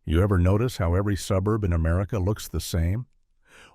You ever notice how every suburb in America looks the same?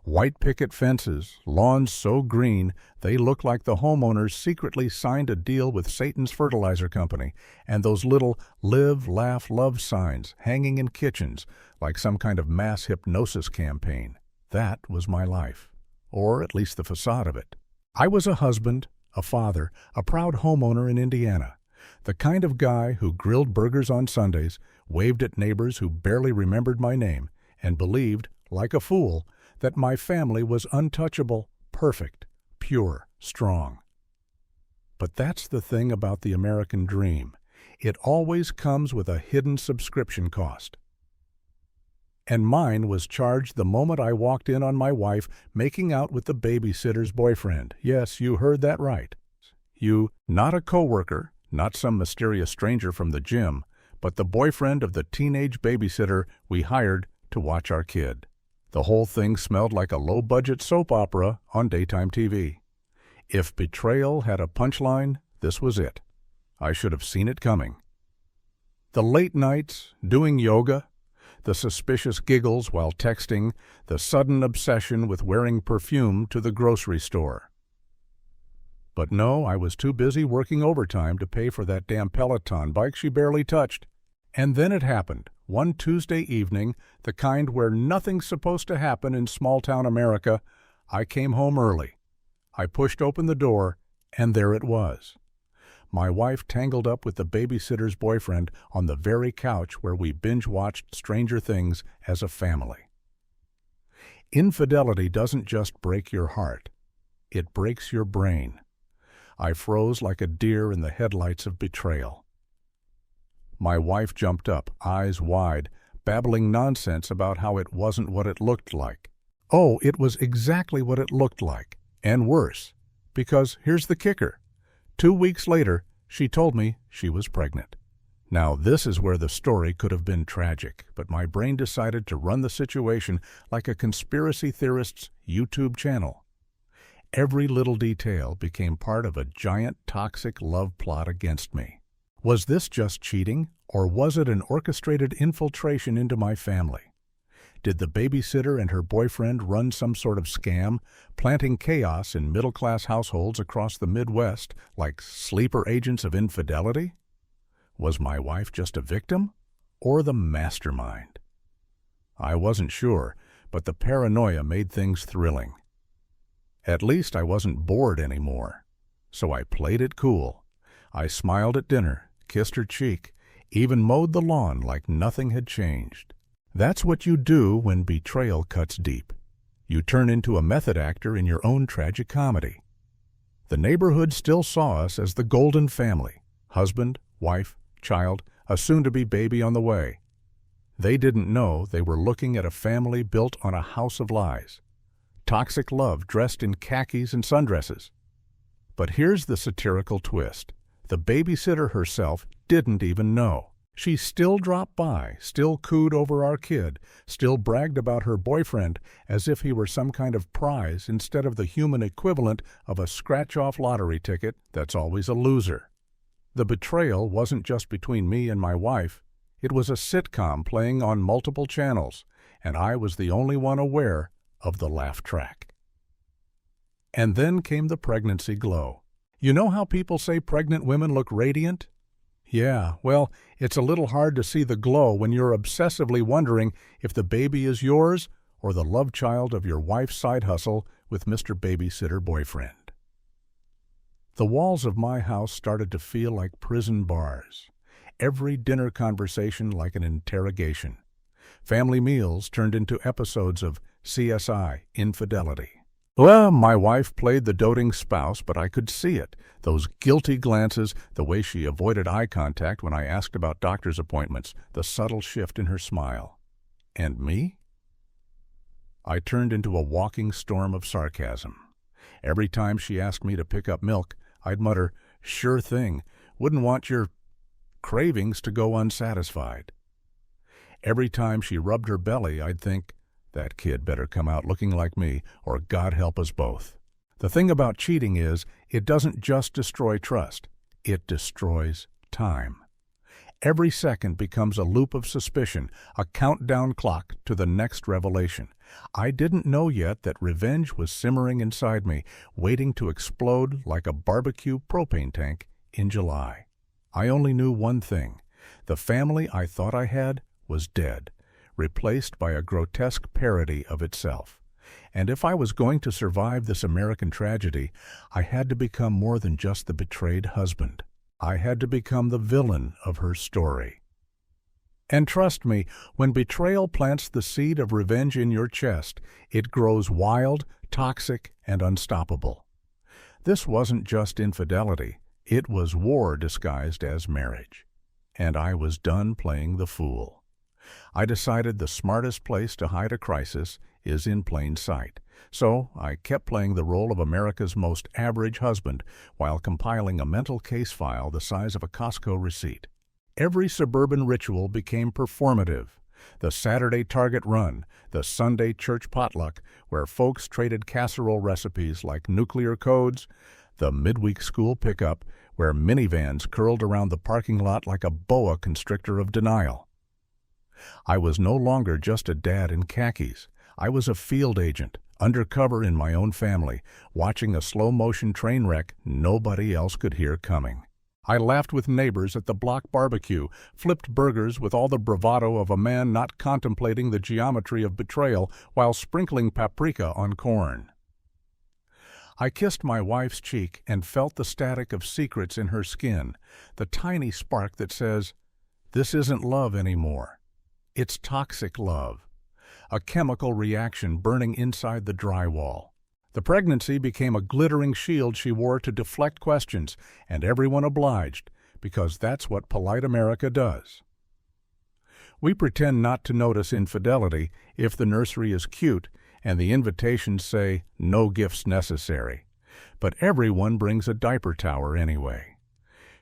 White picket fences, lawns so green they look like the homeowners secretly signed a deal with Satan's fertilizer company, and those little live, laugh, love signs hanging in kitchens like some kind of mass hypnosis campaign. That was my life, or at least the facade of it. I was a husband, a father, a proud homeowner in Indiana, the kind of guy who grilled burgers on Sundays, waved at neighbors who barely remembered my name, and believed, like a fool, that my family was untouchable, perfect, pure, strong. But that's the thing about the American dream. It always comes with a hidden subscription cost. And mine was charged the moment I walked in on my wife making out with the babysitter's boyfriend. Yes, you heard that right. Not a coworker, not some mysterious stranger from the gym, but the boyfriend of the teenage babysitter we hired to watch our kid. The whole thing smelled like a low-budget soap opera on daytime TV. If betrayal had a punchline, this was it. I should have seen it coming. The late nights, doing yoga, the suspicious giggles while texting, the sudden obsession with wearing perfume to the grocery store. But no, I was too busy working overtime to pay for that damn Peloton bike she barely touched. And then it happened, one Tuesday evening, the kind where nothing's supposed to happen in small-town America. I came home early. I pushed open the door, and there it was. My wife tangled up with the babysitter's boyfriend on the very couch where we binge-watched Stranger Things as a family. Infidelity doesn't just break your heart. It breaks your brain. I froze like a deer in the headlights of betrayal. My wife jumped up, eyes wide, babbling nonsense about how it wasn't what it looked like. Oh, it was exactly what it looked like, and worse. Because here's the kicker. 2 weeks later, she told me she was pregnant. Now, this is where the story could have been tragic, but my brain decided to run the situation like a conspiracy theorist's YouTube channel. Every little detail became part of a giant toxic love plot against me. Was this just cheating, or was it an orchestrated infiltration into my family? Did the babysitter and her boyfriend run some sort of scam, planting chaos in middle-class households across the Midwest like sleeper agents of infidelity? Was my wife just a victim, or the mastermind? I wasn't sure, but the paranoia made things thrilling. At least I wasn't bored anymore, so I played it cool. I smiled at dinner, kissed her cheek, even mowed the lawn like nothing had changed. That's what you do when betrayal cuts deep. You turn into a method actor in your own tragic comedy. The neighborhood still saw us as the golden family, husband, wife, child, a soon-to-be baby on the way. They didn't know they were looking at a family built on a house of lies. Toxic love dressed in khakis and sundresses. But here's the satirical twist. The babysitter herself didn't even know. She still dropped by, still cooed over our kid, still bragged about her boyfriend as if he were some kind of prize instead of the human equivalent of a scratch-off lottery ticket that's always a loser. The betrayal wasn't just between me and my wife. It was a sitcom playing on multiple channels, and I was the only one aware of the laugh track. And then came the pregnancy glow. You know how people say pregnant women look radiant? Yeah, well, it's a little hard to see the glow when you're obsessively wondering if the baby is yours or the love child of your wife's side hustle with Mr. Babysitter boyfriend. The walls of my house started to feel like prison bars. Every dinner conversation like an interrogation. Family meals turned into episodes of CSI Infidelity. Well, my wife played the doting spouse, but I could see it. Those guilty glances, the way she avoided eye contact when I asked about doctor's appointments, the subtle shift in her smile. And me? I turned into a walking storm of sarcasm. Every time she asked me to pick up milk, I'd mutter, "Sure thing, wouldn't want your cravings to go unsatisfied." Every time she rubbed her belly, I'd think, that kid better come out looking like me, or God help us both. The thing about cheating is, it doesn't just destroy trust. It destroys time. Every second becomes a loop of suspicion, a countdown clock to the next revelation. I didn't know yet that revenge was simmering inside me, waiting to explode like a barbecue propane tank in July. I only knew one thing. The family I thought I had was dead, replaced by a grotesque parody of itself. And if I was going to survive this American tragedy, I had to become more than just the betrayed husband. I had to become the villain of her story. And trust me, when betrayal plants the seed of revenge in your chest, it grows wild, toxic, and unstoppable. This wasn't just infidelity. It was war disguised as marriage. And I was done playing the fool. I decided the smartest place to hide a crisis is in plain sight. So I kept playing the role of America's most average husband while compiling a mental case file the size of a Costco receipt. Every suburban ritual became performative. The Saturday Target run, the Sunday church potluck where folks traded casserole recipes like nuclear codes, the midweek school pickup where minivans curled around the parking lot like a boa constrictor of denial. I was no longer just a dad in khakis. I was a field agent, undercover in my own family, watching a slow-motion train wreck nobody else could hear coming. I laughed with neighbors at the block barbecue, flipped burgers with all the bravado of a man not contemplating the geometry of betrayal while sprinkling paprika on corn. I kissed my wife's cheek and felt the static of secrets in her skin, the tiny spark that says, "This isn't love anymore. It's toxic love." A chemical reaction burning inside the drywall. The pregnancy became a glittering shield she wore to deflect questions, and everyone obliged, because that's what polite America does. We pretend not to notice infidelity if the nursery is cute and the invitations say, "No gifts necessary." But everyone brings a diaper tower anyway.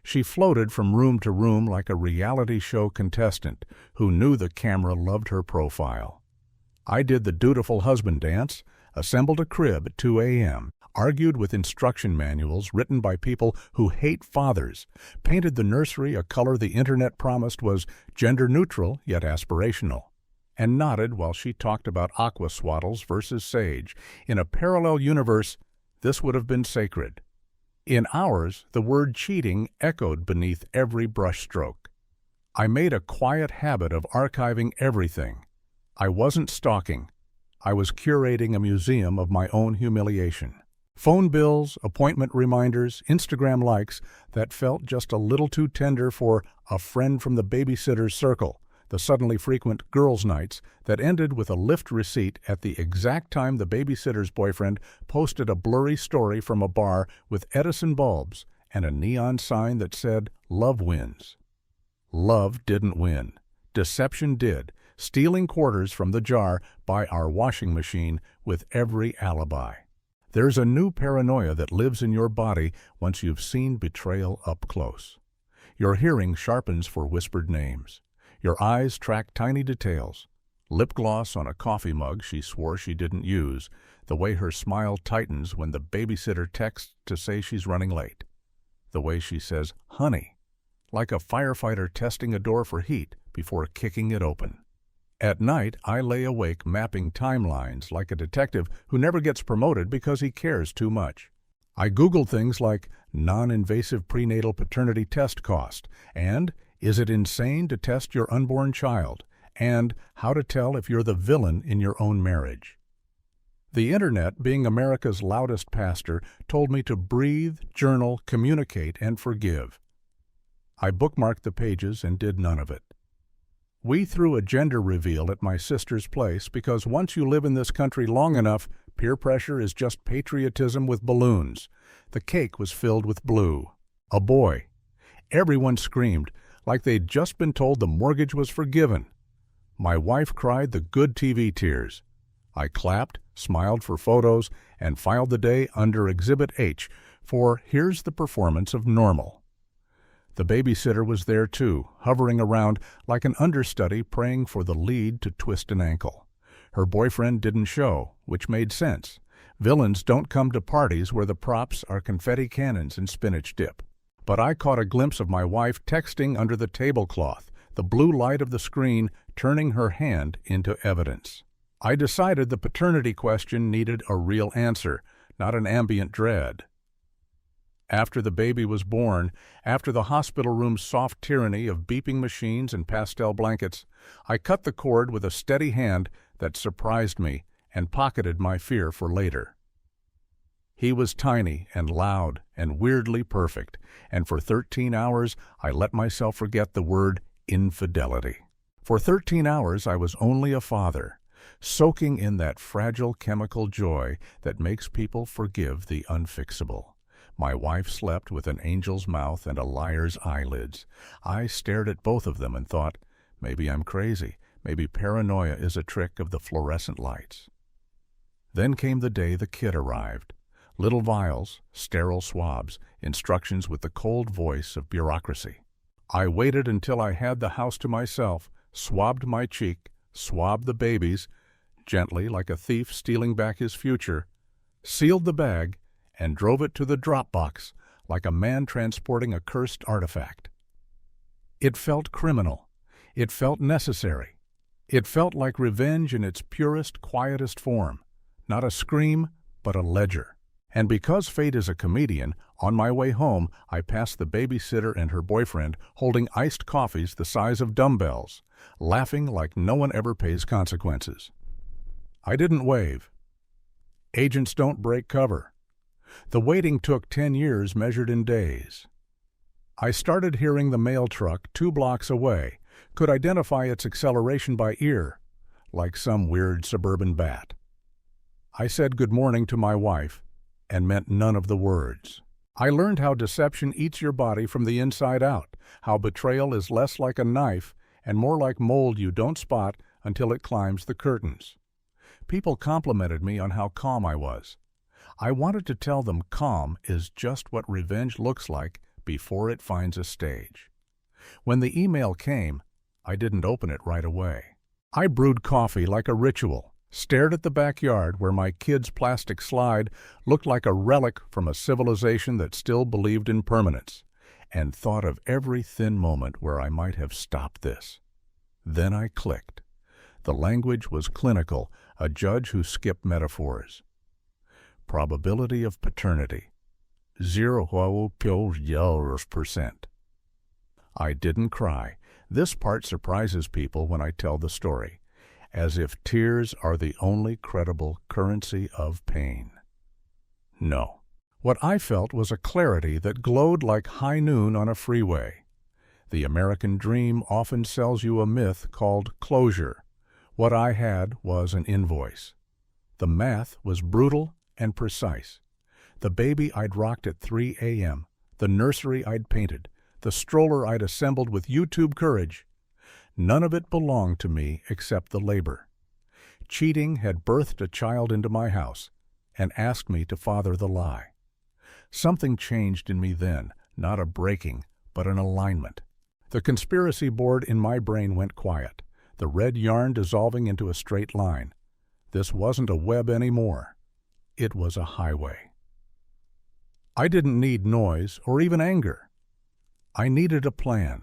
She floated from room to room like a reality show contestant who knew the camera loved her profile. I did the dutiful husband dance, assembled a crib at 2 a.m., argued with instruction manuals written by people who hate fathers, painted the nursery a color the internet promised was gender-neutral yet aspirational, and nodded while she talked about aqua swaddles versus sage. In a parallel universe, this would have been sacred. In ours, the word cheating echoed beneath every brushstroke. I made a quiet habit of archiving everything. I wasn't stalking. I was curating a museum of my own humiliation. Phone bills, appointment reminders, Instagram likes that felt just a little too tender for a friend from the babysitter's circle, the suddenly frequent girls' nights that ended with a Lyft receipt at the exact time the babysitter's boyfriend posted a blurry story from a bar with Edison bulbs and a neon sign that said, "Love wins." Love didn't win. Deception did, stealing quarters from the jar by our washing machine with every alibi. There's a new paranoia that lives in your body once you've seen betrayal up close. Your hearing sharpens for whispered names. Your eyes track tiny details. Lip gloss on a coffee mug she swore she didn't use, the way her smile tightens when the babysitter texts to say she's running late. The way she says, "honey," like a firefighter testing a door for heat before kicking it open. At night, I lay awake mapping timelines like a detective who never gets promoted because he cares too much. I Googled things like non-invasive prenatal paternity test cost, and is it insane to test your unborn child, and how to tell if you're the villain in your own marriage. The internet, being America's loudest pastor, told me to breathe, journal, communicate, and forgive. I bookmarked the pages and did none of it. We threw a gender reveal at my sister's place because once you live in this country long enough, peer pressure is just patriotism with balloons. The cake was filled with blue. A boy. Everyone screamed, like they'd just been told the mortgage was forgiven. My wife cried the good TV tears. I clapped, smiled for photos, and filed the day under Exhibit H for here's the performance of normal. The babysitter was there too, hovering around like an understudy praying for the lead to twist an ankle. Her boyfriend didn't show, which made sense. Villains don't come to parties where the props are confetti cannons and spinach dip. but I caught a glimpse of my wife texting under the tablecloth, the blue light of the screen turning her hand into evidence. I decided the paternity question needed a real answer, not an ambient dread. After the baby was born, after the hospital room's soft tyranny of beeping machines and pastel blankets, I cut the cord with a steady hand that surprised me and pocketed my fear for later. He was tiny and loud and weirdly perfect, and for 13 hours I let myself forget the word infidelity. For 13 hours I was only a father, soaking in that fragile chemical joy that makes people forgive the unfixable. My wife slept with an angel's mouth and a liar's eyelids. I stared at both of them and thought, maybe I'm crazy. Maybe paranoia is a trick of the fluorescent lights. Then came the day the kit arrived. Little vials, sterile swabs, instructions with the cold voice of bureaucracy. I waited until I had the house to myself, swabbed my cheek, swabbed the baby's, gently like a thief stealing back his future, sealed the bag, and drove it to the drop box like a man transporting a cursed artifact. It felt criminal. It felt necessary. It felt like revenge in its purest, quietest form. Not a scream, but a ledger. And because fate is a comedian, on my way home I passed the babysitter and her boyfriend holding iced coffees the size of dumbbells, laughing like no one ever pays consequences. I didn't wave. Agents don't break cover. The waiting took 10 years measured in days. I started hearing the mail truck 2 blocks away, could identify its acceleration by ear, like some weird suburban bat. I said good morning to my wife, and meant none of the words. I learned how deception eats your body from the inside out, how betrayal is less like a knife and more like mold you don't spot until it climbs the curtains. People complimented me on how calm I was. I wanted to tell them calm is just what revenge looks like before it finds a stage. When the email came, I didn't open it right away. I brewed coffee like a ritual, stared at the backyard where my kid's plastic slide looked like a relic from a civilization that still believed in permanence, and thought of every thin moment where I might have stopped this. Then I clicked. The language was clinical, a judge who skipped metaphors. Probability of paternity, 0.0%. I didn't cry. This part surprises people when I tell the story, as if tears are the only credible currency of pain. No. What I felt was a clarity that glowed like high noon on a freeway. The American dream often sells you a myth called closure. What I had was an invoice. The math was brutal and precise. The baby I'd rocked at 3 a.m., the nursery I'd painted, the stroller I'd assembled with YouTube courage. None of it belonged to me except the labor. Cheating had birthed a child into my house and asked me to father the lie. Something changed in me then, not a breaking, but an alignment. The conspiracy board in my brain went quiet, the red yarn dissolving into a straight line. This wasn't a web anymore. It was a highway. I didn't need noise or even anger. I needed a plan.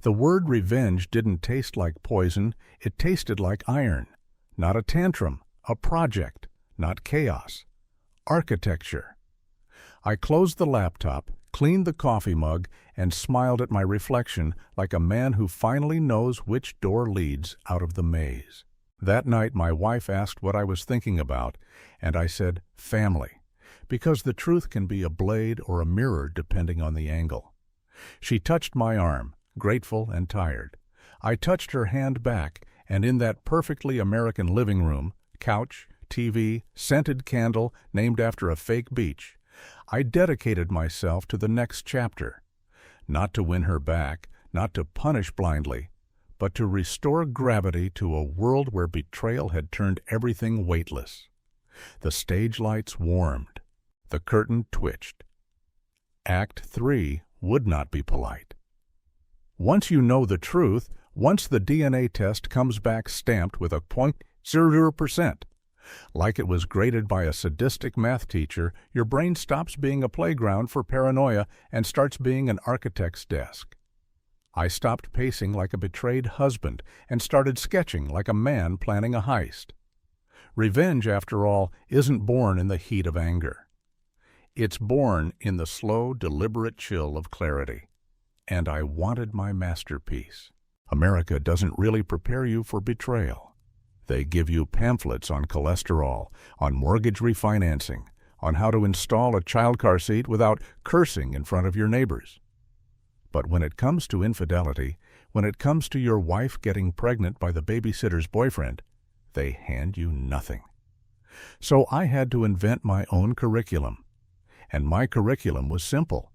The word revenge didn't taste like poison, it tasted like iron. Not a tantrum, a project, not chaos. Architecture. I closed the laptop, cleaned the coffee mug, and smiled at my reflection like a man who finally knows which door leads out of the maze. That night my wife asked what I was thinking about, and I said, family, because the truth can be a blade or a mirror depending on the angle. She touched my arm, grateful and tired. I touched her hand back, and in that perfectly American living room, couch, TV, scented candle named after a fake beach, I dedicated myself to the next chapter. Not to win her back, not to punish blindly, but to restore gravity to a world where betrayal had turned everything weightless. The stage lights warmed. The curtain twitched. Act 3 would not be polite. Once you know the truth, once the DNA test comes back stamped with a 0.00%, Like it was graded by a sadistic math teacher, your brain stops being a playground for paranoia and starts being an architect's desk. I stopped pacing like a betrayed husband and started sketching like a man planning a heist. Revenge, after all, isn't born in the heat of anger. It's born in the slow, deliberate chill of clarity. And I wanted my masterpiece. America doesn't really prepare you for betrayal. They give you pamphlets on cholesterol, on mortgage refinancing, on how to install a child car seat without cursing in front of your neighbors. But when it comes to infidelity, when it comes to your wife getting pregnant by the babysitter's boyfriend, they hand you nothing. So I had to invent my own curriculum. And my curriculum was simple: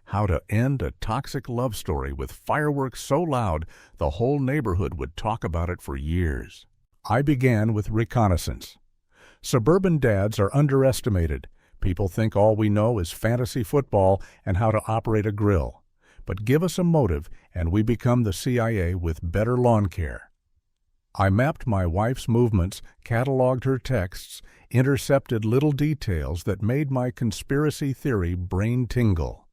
how to end a toxic love story with fireworks so loud the whole neighborhood would talk about it for years. I began with reconnaissance. Suburban dads are underestimated. People think all we know is fantasy football and how to operate a grill. But give us a motive and we become the CIA with better lawn care. I mapped my wife's movements, cataloged her texts, intercepted little details that made my conspiracy theory brain tingle.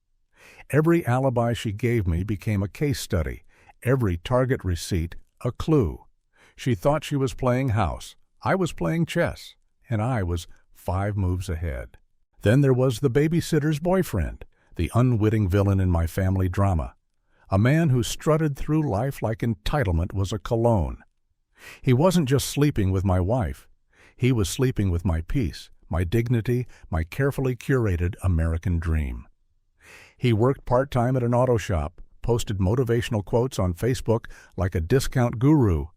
Every alibi she gave me became a case study, every target receipt a clue. She thought she was playing house, I was playing chess, and I was 5 moves ahead. Then there was the babysitter's boyfriend, the unwitting villain in my family drama, a man who strutted through life like entitlement was a cologne. He wasn't just sleeping with my wife. He was sleeping with my peace, my dignity, my carefully curated American dream. He worked part-time at an auto shop, posted motivational quotes on Facebook like a discount guru,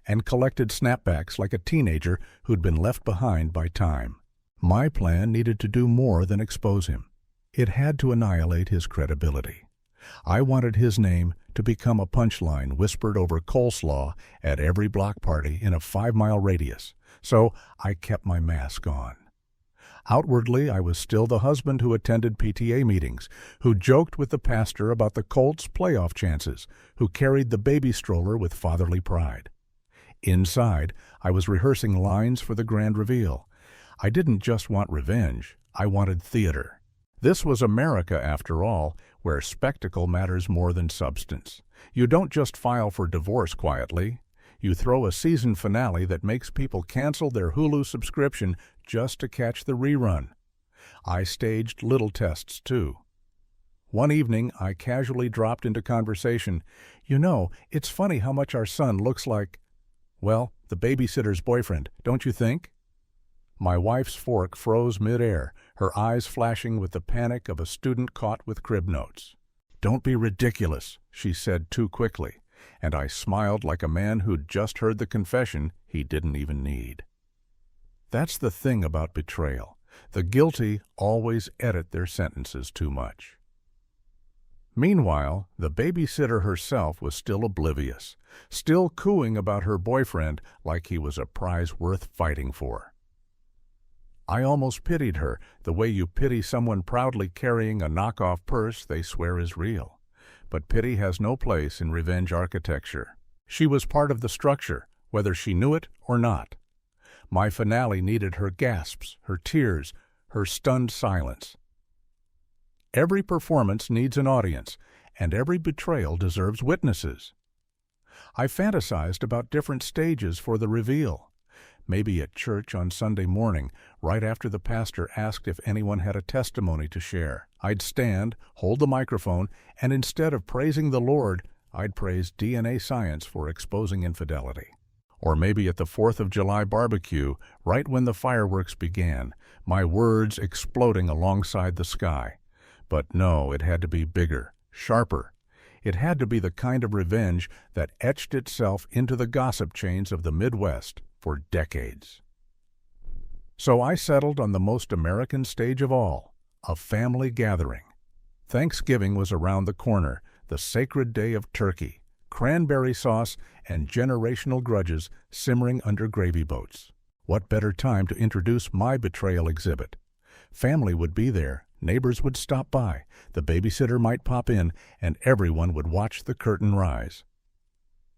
and collected snapbacks like a teenager who'd been left behind by time. My plan needed to do more than expose him. It had to annihilate his credibility. I wanted his name to become a punchline whispered over coleslaw at every block party in a 5-mile radius, so I kept my mask on. Outwardly, I was still the husband who attended PTA meetings, who joked with the pastor about the Colts' playoff chances, who carried the baby stroller with fatherly pride. Inside, I was rehearsing lines for the grand reveal. I didn't just want revenge, I wanted theater. This was America, after all, where spectacle matters more than substance. You don't just file for divorce quietly. You throw a season finale that makes people cancel their Hulu subscription just to catch the rerun. I staged little tests, too. One evening, I casually dropped into conversation, "You know, it's funny how much our son looks like, well, the babysitter's boyfriend, don't you think?" My wife's fork froze mid-air, her eyes flashing with the panic of a student caught with crib notes. "Don't be ridiculous," she said too quickly, and I smiled like a man who'd just heard the confession he didn't even need. That's the thing about betrayal. The guilty always edit their sentences too much. Meanwhile, the babysitter herself was still oblivious, still cooing about her boyfriend like he was a prize worth fighting for. I almost pitied her, the way you pity someone proudly carrying a knockoff purse they swear is real. But pity has no place in revenge architecture. She was part of the structure, whether she knew it or not. My finale needed her gasps, her tears, her stunned silence. Every performance needs an audience, and every betrayal deserves witnesses. I fantasized about different stages for the reveal. Maybe at church on Sunday morning, right after the pastor asked if anyone had a testimony to share. I'd stand, hold the microphone, and instead of praising the Lord, I'd praise DNA science for exposing infidelity. Or maybe at the 4th of July barbecue, right when the fireworks began, my words exploding alongside the sky. But no, it had to be bigger, sharper. It had to be the kind of revenge that etched itself into the gossip chains of the Midwest for decades. So I settled on the most American stage of all, a family gathering. Thanksgiving was around the corner, the sacred day of turkey, cranberry sauce, and generational grudges simmering under gravy boats. What better time to introduce my betrayal exhibit? Family would be there, neighbors would stop by, the babysitter might pop in, and everyone would watch the curtain rise.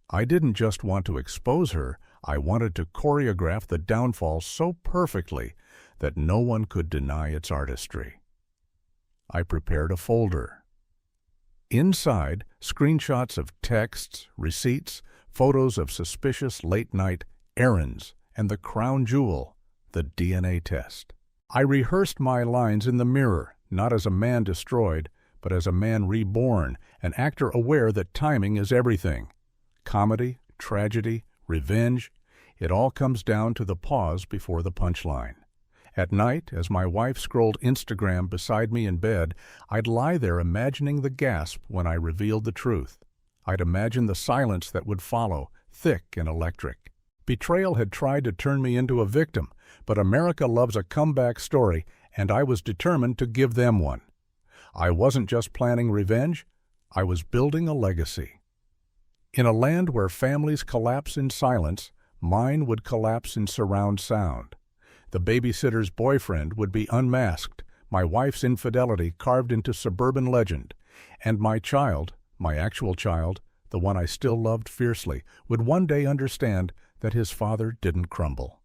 I didn't just want to expose her, I wanted to choreograph the downfall so perfectly that no one could deny its artistry. I prepared a folder. Inside, screenshots of texts, receipts, photos of suspicious late-night errands, and the crown jewel, the DNA test. I rehearsed my lines in the mirror, not as a man destroyed, but as a man reborn, an actor aware that timing is everything. Comedy, tragedy, revenge, it all comes down to the pause before the punchline. At night, as my wife scrolled Instagram beside me in bed, I'd lie there imagining the gasp when I revealed the truth. I'd imagine the silence that would follow, thick and electric. Betrayal had tried to turn me into a victim, but America loves a comeback story, and I was determined to give them one. I wasn't just planning revenge, I was building a legacy. In a land where families collapse in silence, mine would collapse in surround sound. The babysitter's boyfriend would be unmasked, my wife's infidelity carved into suburban legend, and my child, my actual child, the one I still loved fiercely, would one day understand that his father didn't crumble.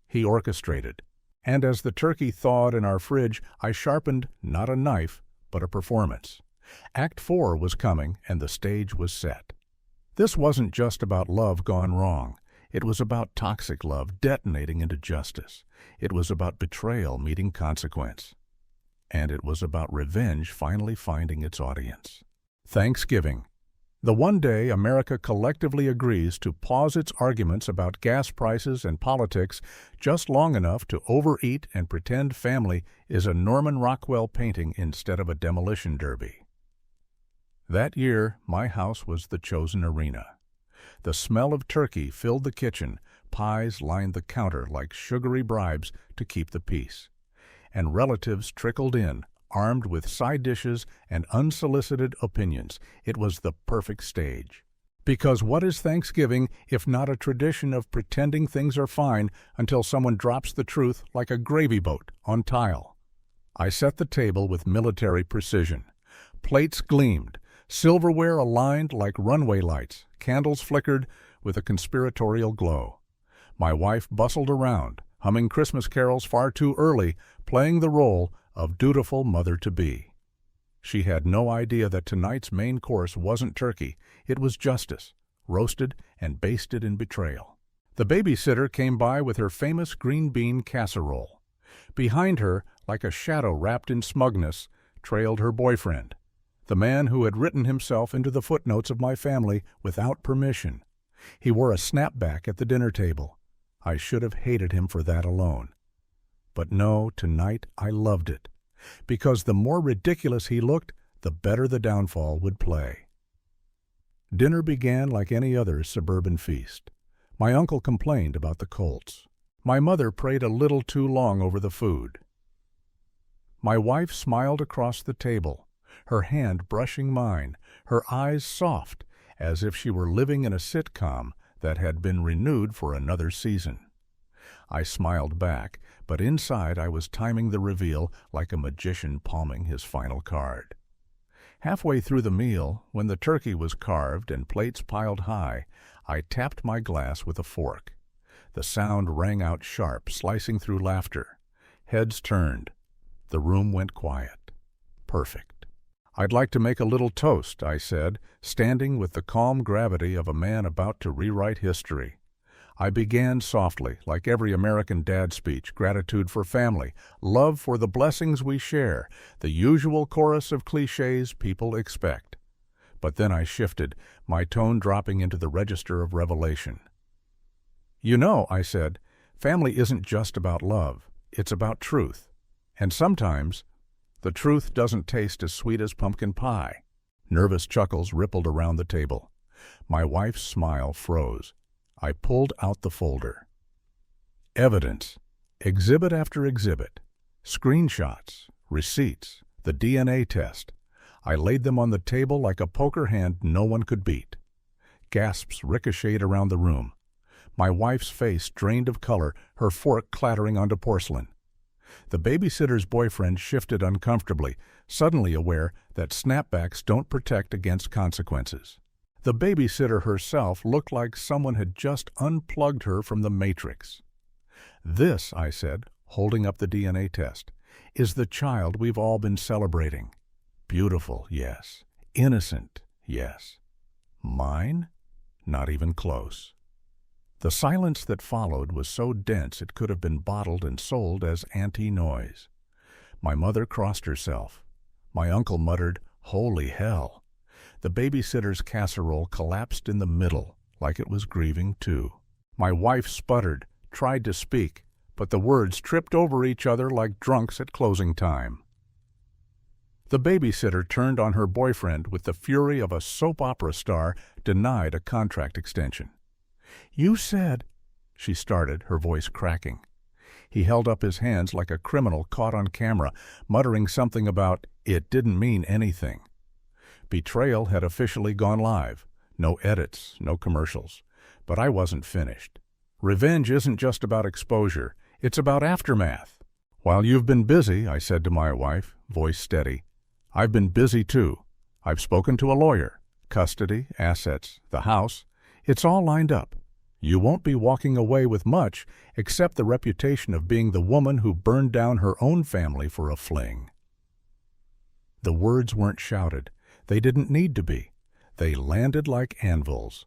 He orchestrated. And as the turkey thawed in our fridge, I sharpened not a knife, but a performance. Act 4 was coming, and the stage was set. This wasn't just about love gone wrong. It was about toxic love detonating into justice. It was about betrayal meeting consequence. And it was about revenge finally finding its audience. Thanksgiving. The one day America collectively agrees to pause its arguments about gas prices and politics just long enough to overeat and pretend family is a Norman Rockwell painting instead of a demolition derby. That year, my house was the chosen arena. The smell of turkey filled the kitchen, pies lined the counter like sugary bribes to keep the peace, and relatives trickled in, armed with side dishes and unsolicited opinions. It was the perfect stage. Because what is Thanksgiving if not a tradition of pretending things are fine until someone drops the truth like a gravy boat on tile? I set the table with military precision. Plates gleamed, silverware aligned like runway lights, candles flickered with a conspiratorial glow. My wife bustled around, humming Christmas carols far too early, playing the role of dutiful mother-to-be. She had no idea that tonight's main course wasn't turkey, it was justice, roasted and basted in betrayal. The babysitter came by with her famous green bean casserole. Behind her, like a shadow wrapped in smugness, trailed her boyfriend, the man who had written himself into the footnotes of my family without permission. He wore a snapback at the dinner table. I should have hated him for that alone. But no, tonight I loved it, because the more ridiculous he looked, the better the downfall would play. Dinner began like any other suburban feast. My uncle complained about the colts. My mother prayed a little too long over the food. My wife smiled across the table, her hand brushing mine, her eyes soft, as if she were living in a sitcom that had been renewed for another season. I smiled back, but inside I was timing the reveal like a magician palming his final card. Halfway through the meal, when the turkey was carved and plates piled high, I tapped my glass with a fork. The sound rang out sharp, slicing through laughter. Heads turned. The room went quiet. Perfect. "I'd like to make a little toast," I said, standing with the calm gravity of a man about to rewrite history. I began softly, like every American dad speech, gratitude for family, love for the blessings we share, the usual chorus of cliches people expect. But then I shifted, my tone dropping into the register of revelation. "You know," I said, "family isn't just about love, it's about truth. And sometimes the truth doesn't taste as sweet as pumpkin pie." Nervous chuckles rippled around the table. My wife's smile froze. I pulled out the folder. Evidence. Exhibit after exhibit. Screenshots, receipts, the DNA test. I laid them on the table like a poker hand no one could beat. Gasps ricocheted around the room. My wife's face drained of color, her fork clattering onto porcelain. The babysitter's boyfriend shifted uncomfortably, suddenly aware that snapbacks don't protect against consequences. The babysitter herself looked like someone had just unplugged her from the Matrix. "This," I said, holding up the DNA test, "is the child we've all been celebrating. Beautiful, yes. Innocent, yes. Mine? Not even close." The silence that followed was so dense it could have been bottled and sold as anti-noise. My mother crossed herself. My uncle muttered, "Holy hell." The babysitter's casserole collapsed in the middle, like it was grieving too. My wife sputtered, tried to speak, but the words tripped over each other like drunks at closing time. The babysitter turned on her boyfriend with the fury of a soap opera star denied a contract extension. "You said," she started, her voice cracking. He held up his hands like a criminal caught on camera, muttering something about, "It didn't mean anything." Betrayal had officially gone live. No edits, no commercials. But I wasn't finished. Revenge isn't just about exposure, it's about aftermath. "While you've been busy," I said to my wife, voice steady, "I've been busy too. I've spoken to a lawyer. Custody, assets, the house, it's all lined up. You won't be walking away with much except the reputation of being the woman who burned down her own family for a fling." The words weren't shouted. They didn't need to be. They landed like anvils.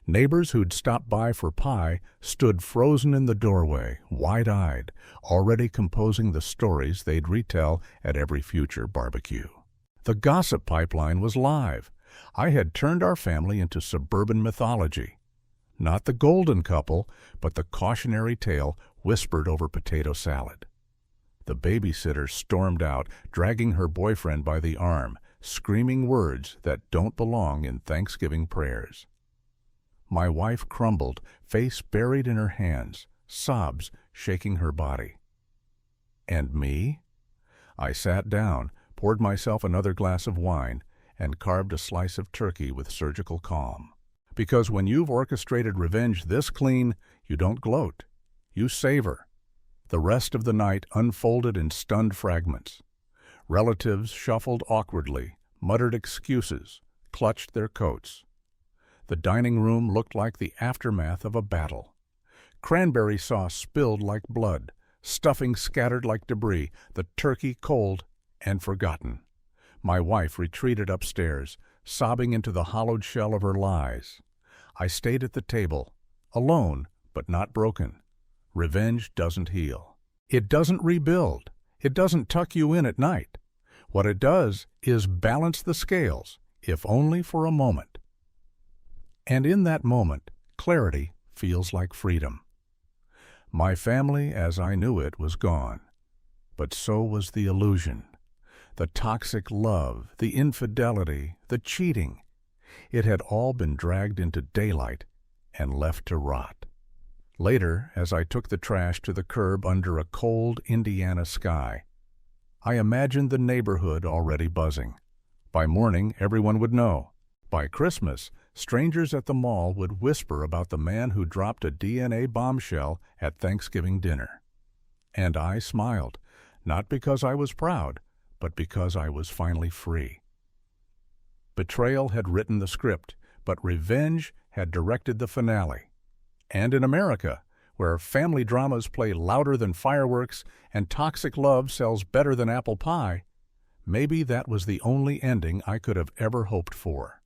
Neighbors who'd stopped by for pie stood frozen in the doorway, wide-eyed, already composing the stories they'd retell at every future barbecue. The gossip pipeline was live. I had turned our family into suburban mythology. Not the golden couple, but the cautionary tale whispered over potato salad. The babysitter stormed out, dragging her boyfriend by the arm, screaming words that don't belong in Thanksgiving prayers. My wife crumbled, face buried in her hands, sobs shaking her body. And me? I sat down, poured myself another glass of wine, and carved a slice of turkey with surgical calm. Because when you've orchestrated revenge this clean, you don't gloat. You savor. The rest of the night unfolded in stunned fragments. Relatives shuffled awkwardly, muttered excuses, clutched their coats. The dining room looked like the aftermath of a battle. Cranberry sauce spilled like blood, stuffing scattered like debris, the turkey cold and forgotten. My wife retreated upstairs, sobbing into the hollowed shell of her lies. I stayed at the table, alone but not broken. Revenge doesn't heal. It doesn't rebuild. It doesn't tuck you in at night. What it does is balance the scales, if only for a moment. And in that moment, clarity feels like freedom. My family, as I knew it, was gone. But so was the illusion. The toxic love, the infidelity, the cheating. It had all been dragged into daylight and left to rot. Later, as I took the trash to the curb under a cold Indiana sky, I imagined the neighborhood already buzzing. By morning, everyone would know. By Christmas, strangers at the mall would whisper about the man who dropped a DNA bombshell at Thanksgiving dinner. And I smiled, not because I was proud, but because I was finally free. Betrayal had written the script, but revenge had directed the finale. And in America, where family dramas play louder than fireworks and toxic love sells better than apple pie, maybe that was the only ending I could have ever hoped for.